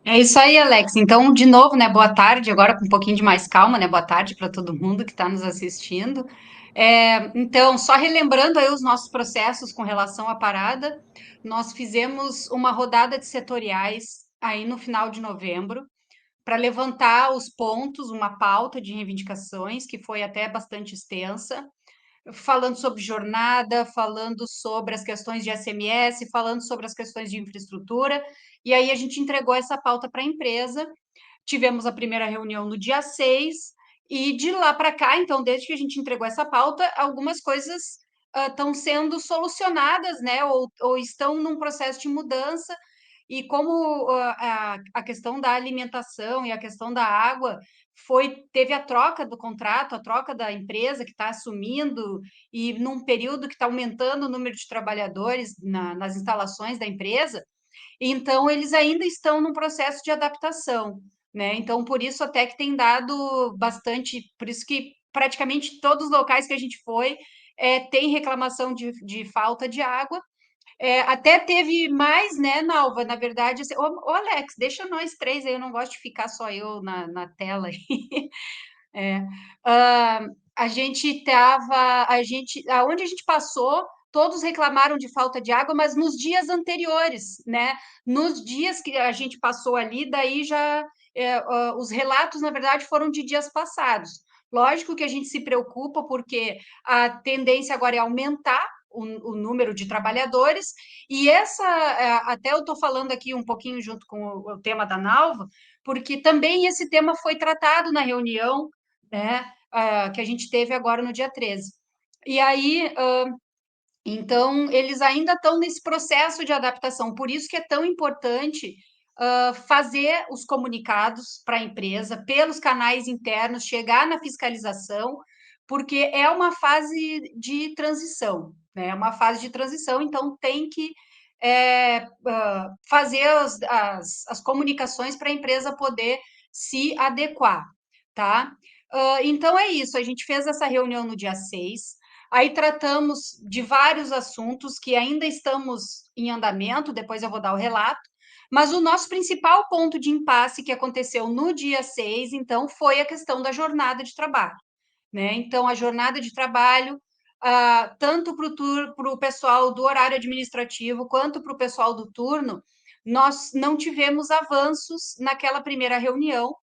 É isso aí, Alex. Então, de novo, né? Boa tarde, agora com um pouquinho de mais calma, né? Boa tarde para todo mundo que está nos assistindo. Então, só relembrando aí os nossos processos com relação à parada, nós fizemos uma rodada de setoriais aí no final de novembro para levantar os pontos, uma pauta de reivindicações que foi até bastante extensa, falando sobre jornada, falando sobre as questões de SMS, falando sobre as questões de infraestrutura. E aí a gente entregou essa pauta para a empresa. Tivemos a primeira reunião no dia 6, e de lá para cá, então, desde que a gente entregou essa pauta, algumas coisas estão sendo solucionadas, né, ou estão num processo de mudança, e como a questão da alimentação e a questão da água teve a troca do contrato, a troca da empresa que está assumindo, e num período que está aumentando o número de trabalhadores nas instalações da empresa, então, eles ainda estão num processo de adaptação, né? Então, por isso até que tem dado bastante, por isso que praticamente todos os locais que a gente foi tem reclamação de falta de água. Até teve mais, né, Nalva? Na verdade, assim, ô, Alex, deixa nós três aí, eu não gosto de ficar só eu na tela aí. É. Ah, aonde a gente passou, todos reclamaram de falta de água, mas nos dias anteriores, né? Nos dias que a gente passou ali, daí os relatos, na verdade, foram de dias passados. Lógico que a gente se preocupa, porque a tendência agora é aumentar o número de trabalhadores, e até eu estou falando aqui um pouquinho junto com o tema da Nalva, porque também esse tema foi tratado na reunião, né, que a gente teve agora no dia 13. E aí, então, eles ainda estão nesse processo de adaptação, por isso que é tão importante fazer os comunicados para a empresa, pelos canais internos, chegar na fiscalização, porque é uma fase de transição, né? É uma fase de transição, então tem que fazer as comunicações para a empresa poder se adequar, tá? Então é isso, a gente fez essa reunião no dia 6. Aí tratamos de vários assuntos que ainda estamos em andamento, depois eu vou dar o relato, mas o nosso principal ponto de impasse que aconteceu no dia 6, então, foi a questão da jornada de trabalho, né? Então, a jornada de trabalho, tanto para o pessoal do horário administrativo quanto para o pessoal do turno, nós não tivemos avanços naquela primeira reunião.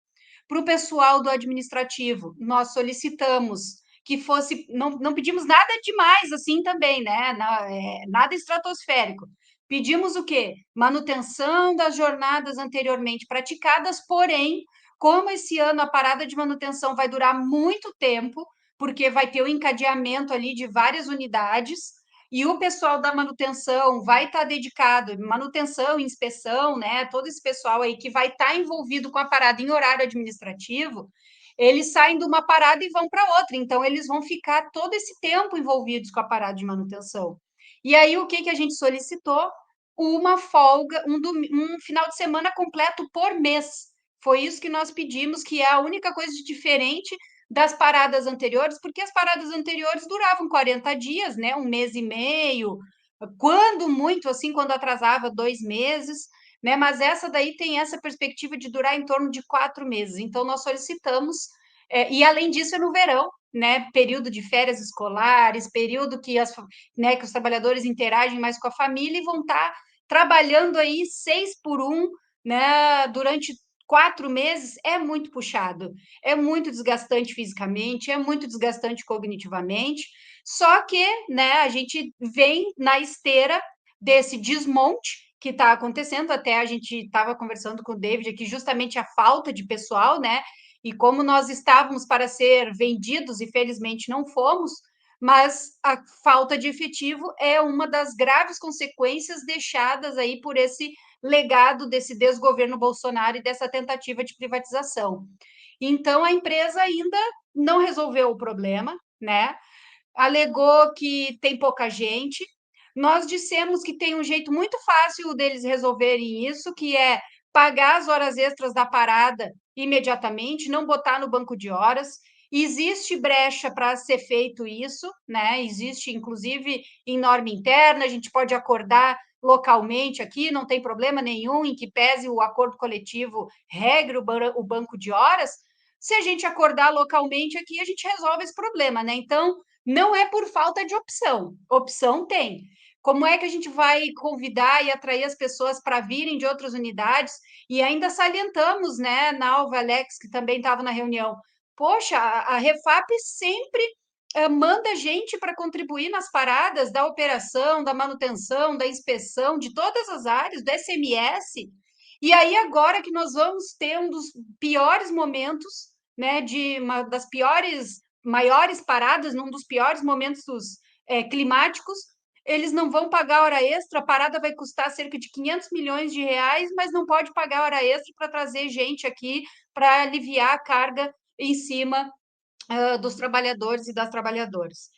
Para o pessoal do administrativo, nós solicitamos que fosse, não pedimos nada demais assim também, né? Nada estratosférico. Pedimos o quê? Manutenção das jornadas anteriormente praticadas, porém, como esse ano a parada de manutenção vai durar muito tempo, porque vai ter o encadeamento ali de várias unidades, e o pessoal da manutenção vai estar dedicado, manutenção, inspeção, né? Todo esse pessoal aí que vai estar envolvido com a parada em horário administrativo, eles saem de uma parada e vão para outra, então eles vão ficar todo esse tempo envolvidos com a parada de manutenção. E aí o que a gente solicitou? Uma folga, um final de semana completo por mês. Foi isso que nós pedimos, que é a única coisa de diferente das paradas anteriores, porque as paradas anteriores duravam 40 dias, né? Um mês e meio, quando muito, assim, quando atrasava 2 meses, né? Mas essa daí tem essa perspectiva de durar em torno de 4 meses. Então, nós solicitamos, e além disso, é no verão, né? Período de férias escolares, período né, que os trabalhadores interagem mais com a família e vão estar trabalhando aí 6 por 1, né? Durante 4 meses é muito puxado, é muito desgastante fisicamente, é muito desgastante cognitivamente. Só que, né, a gente vem na esteira desse desmonte que está acontecendo. Até a gente estava conversando com o David aqui, justamente a falta de pessoal, né? E como nós estávamos para ser vendidos e felizmente não fomos, mas a falta de efetivo é uma das graves consequências deixadas aí por esse legado desse desgoverno Bolsonaro e dessa tentativa de privatização. Então, a empresa ainda não resolveu o problema, né? Alegou que tem pouca gente. Nós dissemos que tem um jeito muito fácil deles resolverem isso, que é pagar as horas extras da parada imediatamente, não botar no banco de horas. Existe brecha para ser feito isso, né? Existe, inclusive, em norma interna, a gente pode acordar localmente aqui, não tem problema nenhum em que pese o acordo coletivo, regre o banco de horas. Se a gente acordar localmente aqui, a gente resolve esse problema, né? Então, não é por falta de opção, opção tem. Como é que a gente vai convidar e atrair as pessoas para virem de outras unidades? E ainda salientamos, né, Nalva, Alex, que também estava na reunião. Poxa, a Refap sempre manda gente para contribuir nas paradas da operação, da manutenção, da inspeção, de todas as áreas, do SMS. E aí, agora que nós vamos ter um dos piores momentos, né, de uma das piores, maiores paradas, num dos piores momentos climáticos, eles não vão pagar hora extra, a parada vai custar cerca de 500 milhões de reais, mas não pode pagar hora extra para trazer gente aqui para aliviar a carga em cima dos trabalhadores e das trabalhadoras.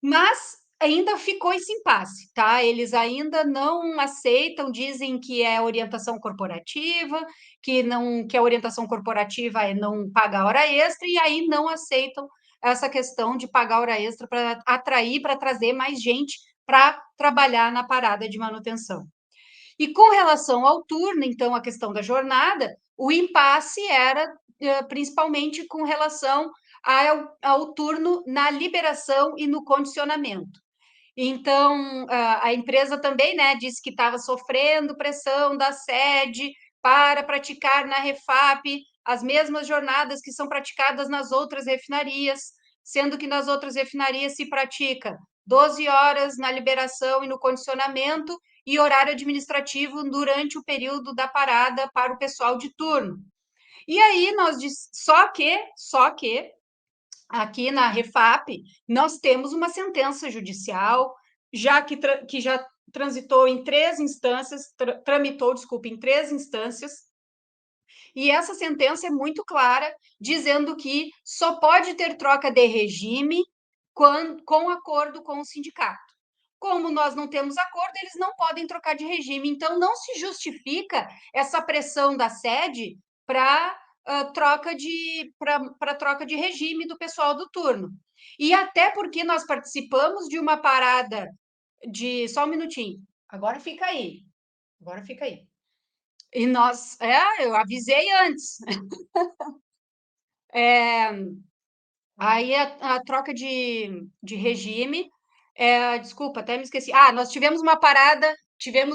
Mas ainda ficou esse impasse, tá? Eles ainda não aceitam, dizem que é orientação corporativa, que a orientação corporativa é não pagar hora extra, e aí não aceitam essa questão de pagar hora extra para atrair, para trazer mais gente para trabalhar na parada de manutenção. E com relação ao turno, então, a questão da jornada, o impasse era principalmente com relação ao turno na liberação e no condicionamento. Então, a empresa também, né, disse que estava sofrendo pressão da sede para praticar na Refap as mesmas jornadas que são praticadas nas outras refinarias, sendo que nas outras refinarias se pratica 12 horas na liberação e no condicionamento e horário administrativo durante o período da parada para o pessoal de turno. E aí nós só que aqui na Refap, nós temos uma sentença judicial, que já transitou em 3 instâncias, tramitou, desculpe, em 3 instâncias, e essa sentença é muito clara, dizendo que só pode ter troca de regime com acordo com o sindicato. Como nós não temos acordo, eles não podem trocar de regime. Então, não se justifica essa pressão da sede para troca de regime do pessoal do turno. E até porque nós participamos de uma parada de. Só um minutinho. Agora fica aí. Agora fica aí. E nós. Eu avisei antes. Aí a troca de regime. Desculpa, até me esqueci. Nós tivemos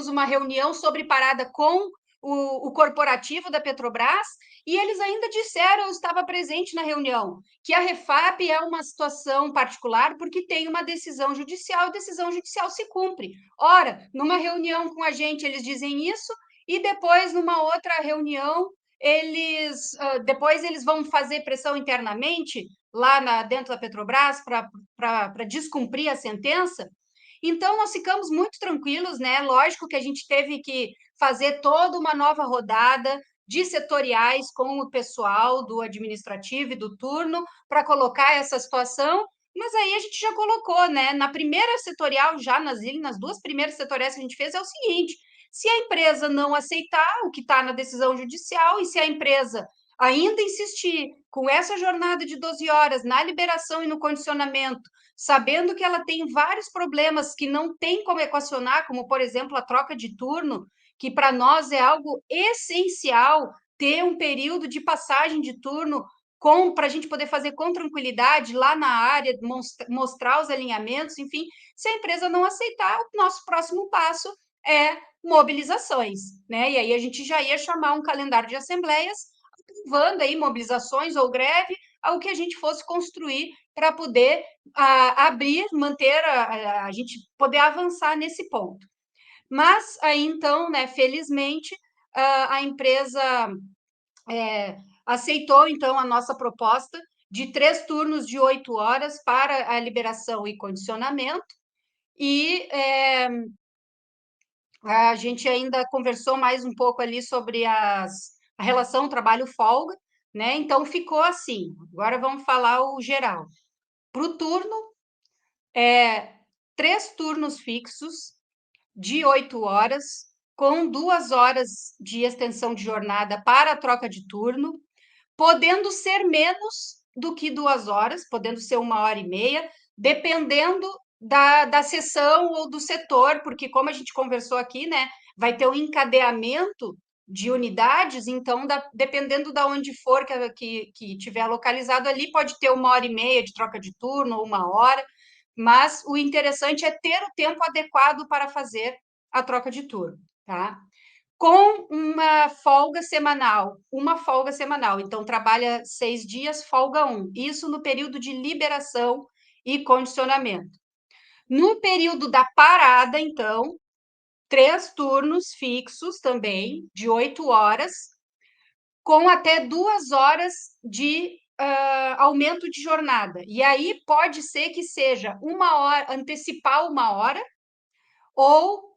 uma reunião sobre parada com o corporativo da Petrobras, e eles ainda disseram, eu estava presente na reunião, que a Refap é uma situação particular porque tem uma decisão judicial, e decisão judicial se cumpre. Ora, numa reunião com a gente, eles dizem isso, e depois, numa outra reunião, depois eles vão fazer pressão internamente lá dentro da Petrobras para descumprir a sentença. Então, nós ficamos muito tranquilos, né? Lógico que a gente teve que fazer toda uma nova rodada de setoriais com o pessoal do administrativo e do turno para colocar essa situação, mas aí a gente já colocou, né? Na primeira setorial, já nas 2 primeiras setoriais que a gente fez, é o seguinte: se a empresa não aceitar o que está na decisão judicial, e se a empresa ainda insistir com essa jornada de 12 horas na liberação e no condicionamento, sabendo que ela tem vários problemas que não tem como equacionar, como, por exemplo, a troca de turno, que para nós é algo essencial ter um período de passagem de turno para a gente poder fazer com tranquilidade lá na área, mostrar os alinhamentos, enfim. Se a empresa não aceitar, o nosso próximo passo é mobilizações, né? E aí a gente já ia chamar um calendário de assembleias, aprovando aí mobilizações ou greve, ao que a gente fosse construir para poder abrir, manter, a gente poder avançar nesse ponto. Mas aí, então, né, felizmente, a empresa aceitou, então, a nossa proposta de 3 turnos de 8 horas para a liberação e condicionamento, e a gente ainda conversou mais um pouco ali sobre a relação trabalho-folga, né? Então, ficou assim. Agora vamos falar o geral. Para o turno, 3 turnos fixos de 8 horas, com 2 horas de extensão de jornada para a troca de turno, podendo ser menos do que 2 horas, podendo ser 1 hora e meia, dependendo da seção ou do setor, porque como a gente conversou aqui, né, vai ter um encadeamento de unidades, então, dependendo de onde for que tiver localizado ali, pode ter 1h30 de troca de turno ou 1 hora, mas o interessante é ter o tempo adequado para fazer a troca de turno, tá? Com uma folga semanal. Então, trabalha 6 dias, folga um. Isso no período de liberação e condicionamento. No período da parada, então, 3 turnos fixos também, de 8 horas, com até 2 horas de aumento de jornada. E aí pode ser que seja 1 hora, antecipar 1 hora, ou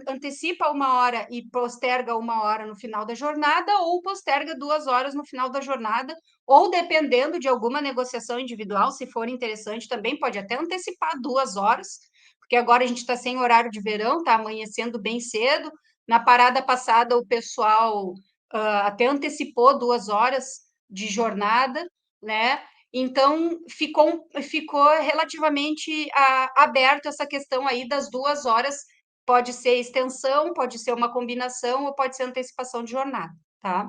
antecipa 1 hora e posterga 1 hora no final da jornada, ou posterga 2 horas no final da jornada, ou dependendo de alguma negociação individual, se for interessante, também pode até antecipar 2 horas, porque agora a gente está sem horário de verão, está amanhecendo bem cedo. Na parada passada, o pessoal até antecipou 2 horas de jornada, né? Então, ficou relativamente aberto essa questão aí das 2 horas. Pode ser extensão, pode ser uma combinação ou pode ser antecipação de jornada, tá?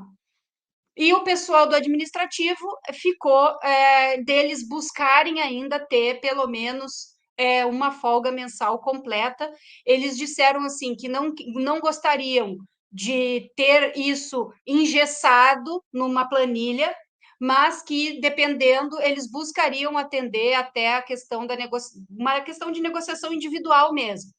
E o pessoal do administrativo ficou deles buscarem ainda ter pelo menos uma folga mensal completa. Eles disseram assim que não gostariam de ter isso engessado numa planilha, mas que, dependendo, eles buscariam atender até a questão uma questão de negociação individual mesmo.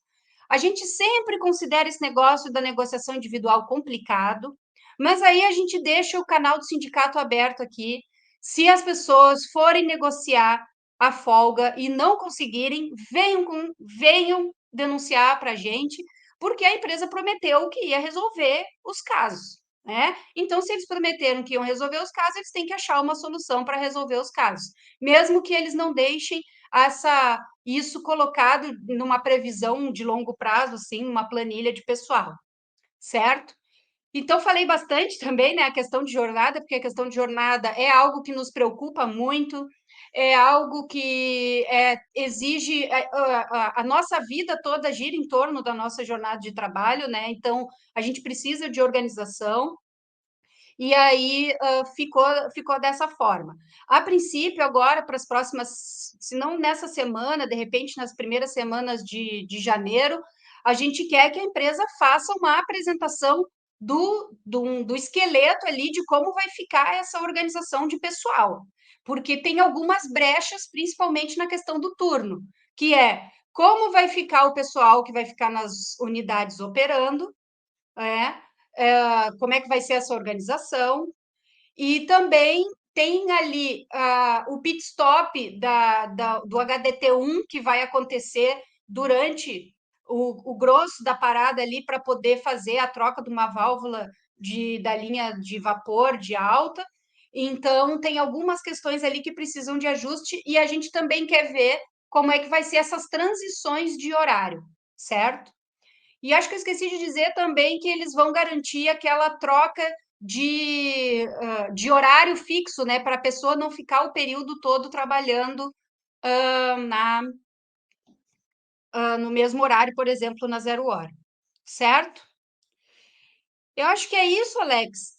A gente sempre considera esse negócio da negociação individual complicado, mas aí a gente deixa o canal do sindicato aberto aqui. Se as pessoas forem negociar a folga e não conseguirem, venham denunciar para a gente, porque a empresa prometeu que ia resolver os casos, né? Então, se eles prometeram que iam resolver os casos, eles têm que achar uma solução para resolver os casos, mesmo que eles não deixem isso colocado numa previsão de longo prazo, assim, uma planilha de pessoal, certo? Então, falei bastante também, né, a questão de jornada, porque a questão de jornada é algo que nos preocupa muito, é algo que exige a nossa vida toda gira em torno da nossa jornada de trabalho, né? Então, a gente precisa de organização. E aí ficou dessa forma. A princípio, agora, para as próximas, se não nessa semana, de repente, nas primeiras semanas de janeiro, a gente quer que a empresa faça uma apresentação do esqueleto ali de como vai ficar essa organização de pessoal, porque tem algumas brechas, principalmente na questão do turno, que é como vai ficar o pessoal que vai ficar nas unidades operando, como é que vai ser essa organização, e também tem ali o pit stop do HDT1 que vai acontecer durante o grosso da parada ali para poder fazer a troca de uma válvula da linha de vapor de alta. Então, tem algumas questões ali que precisam de ajuste e a gente também quer ver como é que vai ser essas transições de horário, certo? E acho que eu esqueci de dizer também que eles vão garantir aquela troca de horário fixo, né? Para a pessoa não ficar o período todo trabalhando ah, na, no mesmo horário, por exemplo, na 0 hora, certo? Eu acho que é isso, Alex.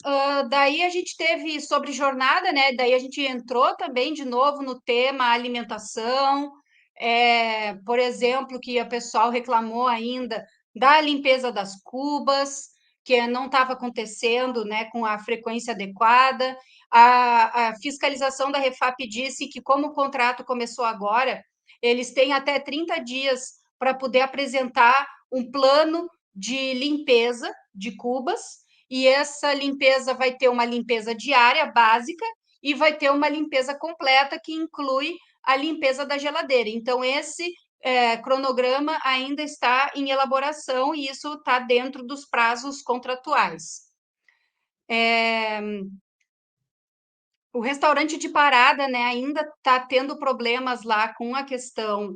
Daí a gente teve sobre jornada, né? Daí a gente entrou também de novo no tema alimentação. Por exemplo, que o pessoal reclamou ainda da limpeza das cubas, que não estava acontecendo, né, com a frequência adequada. A fiscalização da Refap disse que, como o contrato começou agora, eles têm até 30 dias para poder apresentar um plano de limpeza de cubas, e essa limpeza vai ter uma limpeza diária básica e vai ter uma limpeza completa que inclui a limpeza da geladeira. Então, esse cronograma ainda está em elaboração e isso está dentro dos prazos contratuais. O restaurante de parada, né, ainda está tendo problemas lá com a questão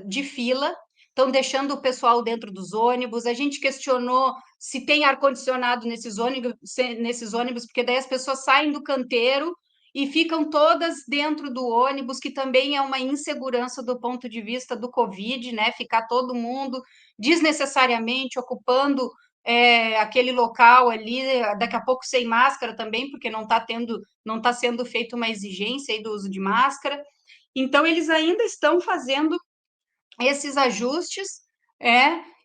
de fila, estão deixando o pessoal dentro dos ônibus. A gente questionou se tem ar-condicionado nesses ônibus, porque daí as pessoas saem do canteiro e ficam todas dentro do ônibus, que também é uma insegurança do ponto de vista do Covid, né? Ficar todo mundo desnecessariamente ocupando aquele local ali, daqui a pouco sem máscara também, porque não está sendo feita uma exigência aí do uso de máscara. Então, eles ainda estão fazendo esses ajustes,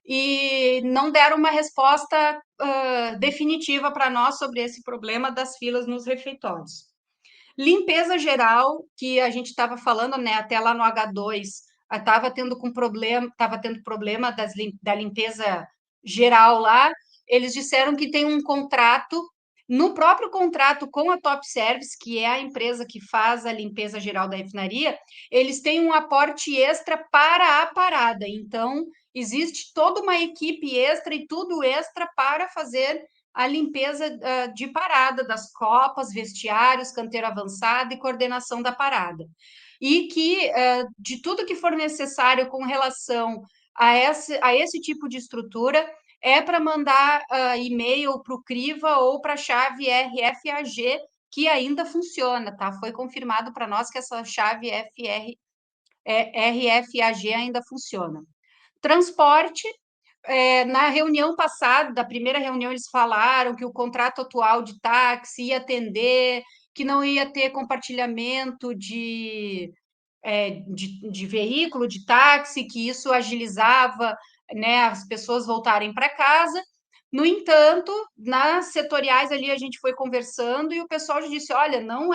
e não deram uma resposta definitiva para nós sobre esse problema das filas nos refeitórios. Limpeza geral, que a gente estava falando, né, até lá no H2, estava tendo problema da limpeza geral lá. Eles disseram que tem um contrato, no próprio contrato com a Top Service, que é a empresa que faz a limpeza geral da refinaria, eles têm um aporte extra para a parada. Então, existe toda uma equipe extra e tudo extra para fazer a limpeza de parada das copas, vestiários, canteiro avançado e coordenação da parada. E que, de tudo que for necessário com relação a esse tipo de estrutura, é para mandar e-mail para o CRIVA ou para a chave RFAG, que ainda funciona, tá? Foi confirmado para nós que essa chave RFAG ainda funciona. Transporte, na reunião passada, da primeira reunião, eles falaram que o contrato atual de táxi ia atender, que não ia ter compartilhamento de veículo, de táxi, que isso agilizava, né, as pessoas voltarem para casa. No entanto, nas setoriais ali a gente foi conversando e o pessoal já disse: olha, não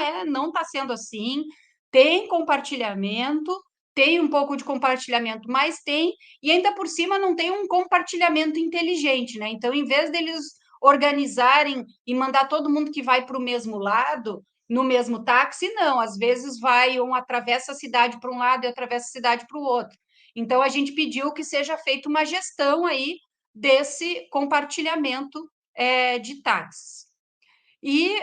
está sendo assim, tem compartilhamento, tem um pouco de compartilhamento, mas tem, e ainda por cima não tem um compartilhamento inteligente, né? Então, em vez deles organizarem e mandar todo mundo que vai para o mesmo lado, no mesmo táxi, não. Às vezes atravessa a cidade para um lado e atravessa a cidade para o outro. Então, a gente pediu que seja feita uma gestão aí desse compartilhamento de táxis. E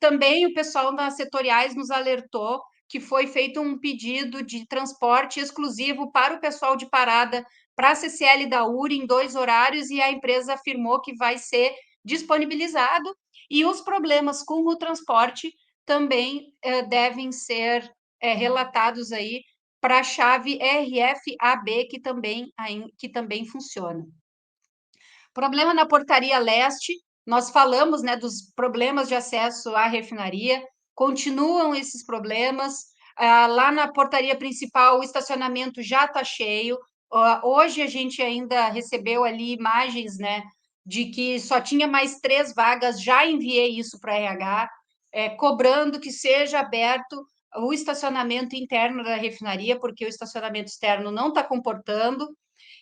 também o pessoal das setoriais nos alertou que foi feito um pedido de transporte exclusivo para o pessoal de parada para a CCL da URI em 2 horários, e a empresa afirmou que vai ser disponibilizado, e os problemas com o transporte também devem ser relatados aí para a chave RFAB, que também funciona. Problema na portaria leste, nós falamos, né, dos problemas de acesso à refinaria, continuam esses problemas. Lá na portaria principal, o estacionamento já está cheio. Hoje a gente ainda recebeu ali imagens, né, de que só tinha mais 3 vagas, já enviei isso para a RH, cobrando que seja aberto o estacionamento interno da refinaria, porque o estacionamento externo não está comportando.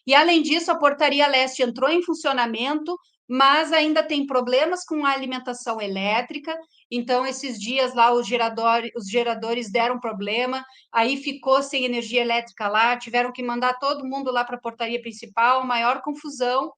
E, além disso, a portaria leste entrou em funcionamento, mas ainda tem problemas com a alimentação elétrica. Então, esses dias lá, os geradores deram problema, aí ficou sem energia elétrica lá, tiveram que mandar todo mundo lá para a portaria principal, maior confusão.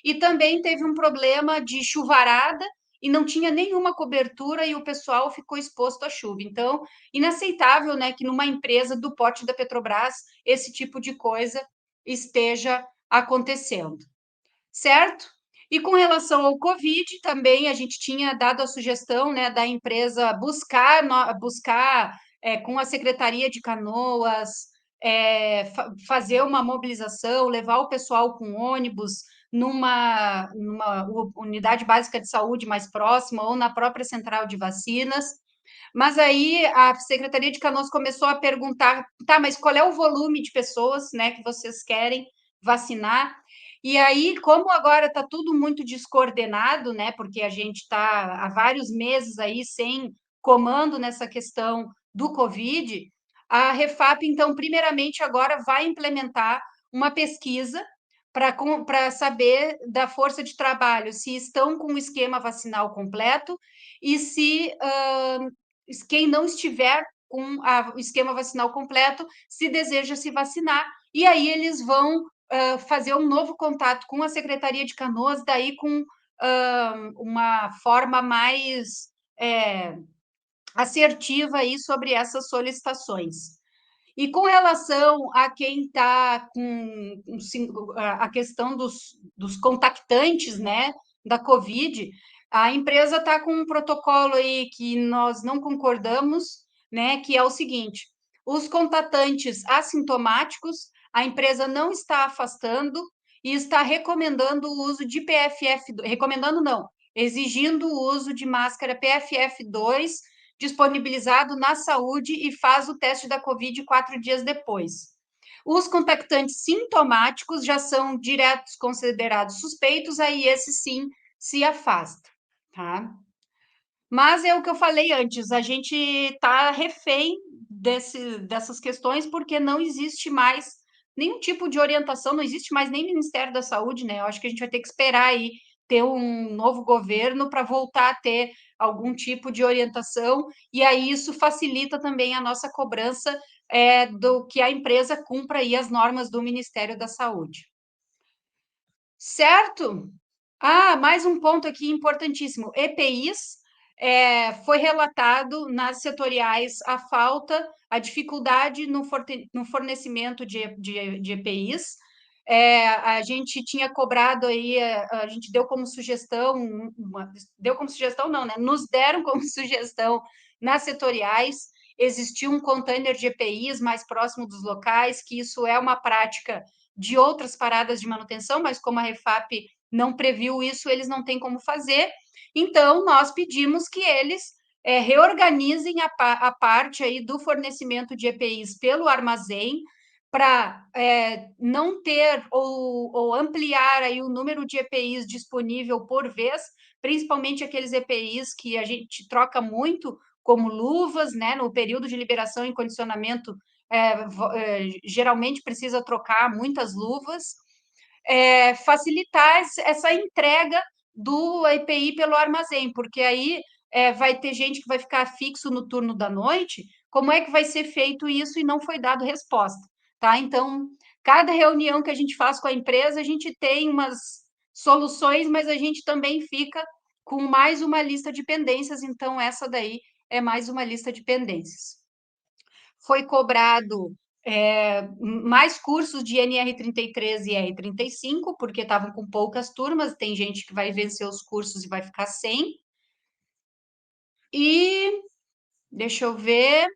E também teve um problema de chuvarada, e não tinha nenhuma cobertura, e o pessoal ficou exposto à chuva. Então, inaceitável, né, que numa empresa do porte da Petrobras esse tipo de coisa esteja acontecendo, certo? E com relação ao Covid, também a gente tinha dado a sugestão, né, da empresa buscar com a Secretaria de Canoas, fazer uma mobilização, levar o pessoal com ônibus numa unidade básica de saúde mais próxima ou na própria central de vacinas. Mas aí a Secretaria de Canoas começou a perguntar, tá, mas qual é o volume de pessoas, né, que vocês querem vacinar? E aí, como agora está tudo muito descoordenado, né, porque a gente está há vários meses aí sem comando nessa questão do Covid, a Refap, então, primeiramente, agora vai implementar uma pesquisa para saber da força de trabalho se estão com o esquema vacinal completo e se quem não estiver com o esquema vacinal completo se deseja se vacinar. E aí eles vão fazer um novo contato com a Secretaria de Canoas, daí com uma forma mais assertiva aí sobre essas solicitações. E com relação a quem está com a questão dos contactantes, né, da Covid, A empresa está com um protocolo aí que nós não concordamos, né? Que é o seguinte: os contratantes assintomáticos, a empresa não está afastando e está recomendando o uso de PFF, recomendando não, exigindo o uso de máscara PFF2 disponibilizado na saúde e faz o teste da Covid 4 dias depois. Os contactantes sintomáticos já são diretos considerados suspeitos, aí esse sim se afasta, tá? Mas é o que eu falei antes, a gente está refém dessas questões porque não existe mais nenhum tipo de orientação, não existe mais nem Ministério da Saúde, né? Eu acho que a gente vai ter que esperar aí ter um novo governo para voltar a ter algum tipo de orientação, e aí isso facilita também a nossa cobrança do que a empresa cumpra aí as normas do Ministério da Saúde. Certo? Ah, mais um ponto aqui importantíssimo. EPIs, foi relatado nas setoriais a falta, a dificuldade no fornecimento de EPIs. A gente tinha cobrado aí, a gente deu como sugestão, deu como sugestão não, né? Nos deram como sugestão nas setoriais, existir um container de EPIs mais próximo dos locais, que isso é uma prática de outras paradas de manutenção, mas como a Refap não previu isso, eles não têm como fazer. Então, nós pedimos que eles reorganizem a parte aí do fornecimento de EPIs pelo armazém, para não ter ou ampliar aí o número de EPIs disponível por vez, principalmente aqueles EPIs que a gente troca muito, como luvas, né? No período de liberação e condicionamento, geralmente precisa trocar muitas luvas, facilitar essa entrega do EPI pelo armazém, porque aí vai ter gente que vai ficar fixo no turno da noite. Como é que vai ser feito isso e não foi dado resposta, tá? Então, cada reunião que a gente faz com a empresa, a gente tem umas soluções, mas a gente também fica com mais uma lista de pendências, então essa daí é mais uma lista de pendências. Foi cobrado mais cursos de NR33 e R35, porque estavam com poucas turmas, tem gente que vai vencer os cursos e vai ficar sem. E deixa eu ver.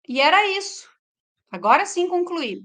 E era isso. Agora sim concluí.